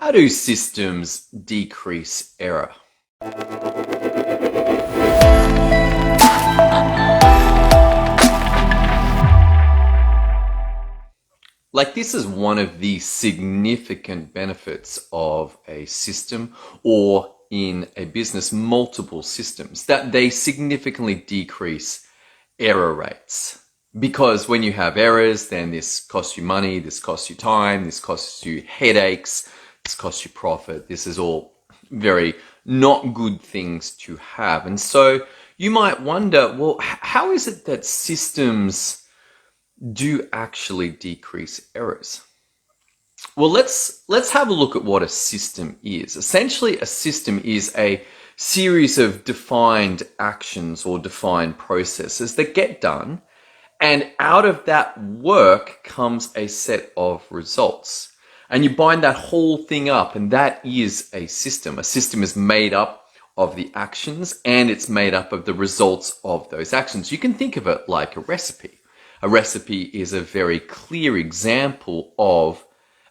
How do systems decrease error? This is one of the significant benefits of a system, or in a business, multiple systems, that they significantly decrease error rates. Because when you have errors, then this costs you money, this costs you time, this costs you headaches, this costs you profit. This is all very not good things to have. And so you might wonder, well, how is it that systems do actually decrease errors? Well, let's have a look at what a system is. Essentially, a system is a series of defined actions or defined processes that get done, and out of that work comes a set of results. And you bind that whole thing up, and that is a system. A system is made up of the actions, and it's made up of the results of those actions. You can think of it like a recipe. A recipe is a very clear example of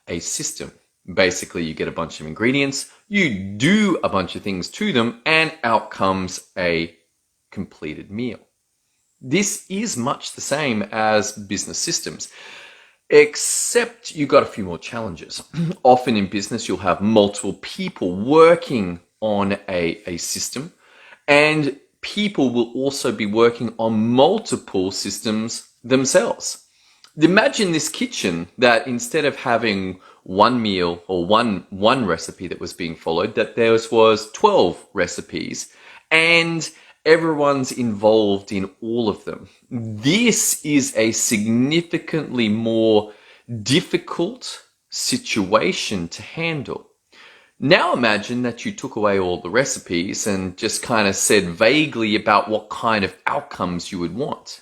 a system. Basically, you get a bunch of ingredients, you do a bunch of things to them, and out comes a completed meal. This is much the same as business systems, except you've got a few more challenges. Often in business, you'll have multiple people working on a system, and people will also be working on multiple systems themselves. Imagine this kitchen that instead of having one meal or one recipe that was being followed, that there was 12 recipes and everyone's involved in all of them. This is a significantly more difficult situation to handle. Now imagine that you took away all the recipes and just kind of said vaguely about what kind of outcomes you would want.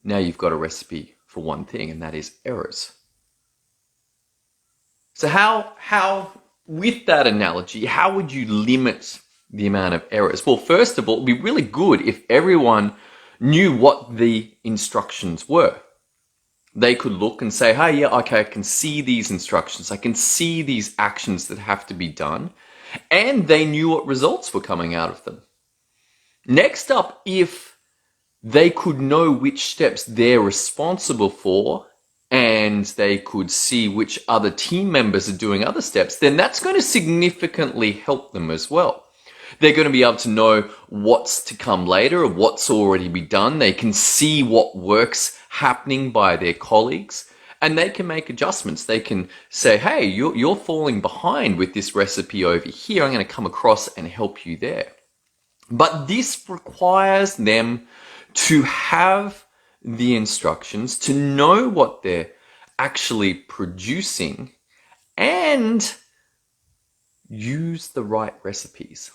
Now you've got a recipe for one thing, and that is errors. So how, with that analogy, how would you limit the amount of errors? Well, first of all, it'd be really good if everyone knew what the instructions were. They could look and say, hey, yeah, okay, I can see these instructions. I can see these actions that have to be done. And they knew what results were coming out of them. Next up, if they could know which steps they're responsible for, and they could see which other team members are doing other steps, then that's going to significantly help them as well. They're going to be able to know what's to come later or what's already been done. They can see what work's happening by their colleagues, and they can make adjustments. They can say, hey, you're falling behind with this recipe over here. I'm going to come across and help you there. But this requires them to have the instructions, to know what they're actually producing, and use the right recipes.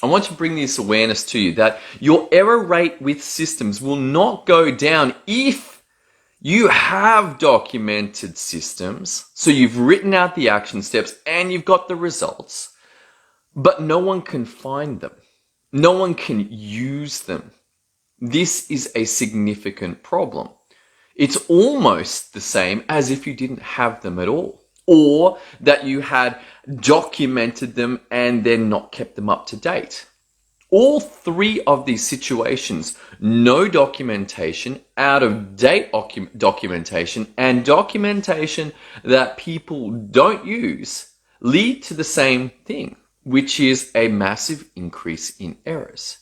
I want to bring this awareness to you that your error rate with systems will not go down if you have documented systems. So you've written out the action steps and you've got the results, but no one can find them. No one can use them. This is a significant problem. It's almost the same as if you didn't have them at all, or that you had documented them and then not kept them up to date. All three of these situations, no documentation, out of date documentation, and documentation that people don't use, lead to the same thing, which is a massive increase in errors.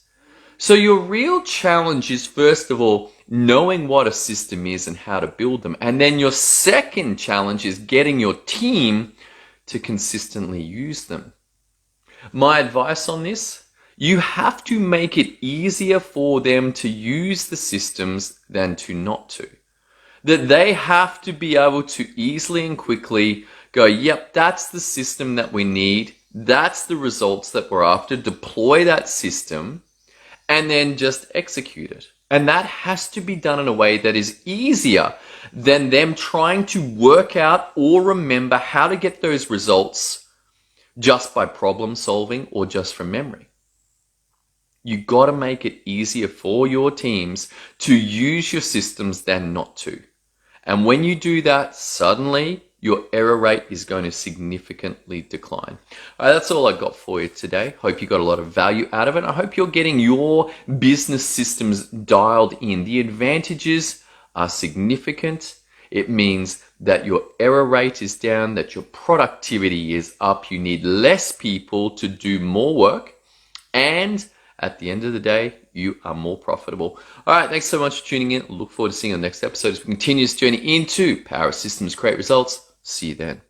So your real challenge is, first of all, knowing what a system is and how to build them. And then your second challenge is getting your team to consistently use them. My advice on this, you have to make it easier for them to use the systems than to not to. That they have to be able to easily and quickly go, yep, that's the system that we need. That's the results that we're after. Deploy that system and then just execute it. And that has to be done in a way that is easier than them trying to work out or remember how to get those results just by problem solving or just from memory. You got to make it easier for your teams to use your systems than not to. And when you do that, suddenly your error rate is going to significantly decline. All right, that's all I got for you today. Hope you got a lot of value out of it. I hope you're getting your business systems dialed in. The advantages are significant. It means that your error rate is down, that your productivity is up. You need less people to do more work. And at the end of the day, you are more profitable. All right, thanks so much for tuning in. Look forward to seeing you on the next episode as we continue this journey into Power Systems Create Results. See you then.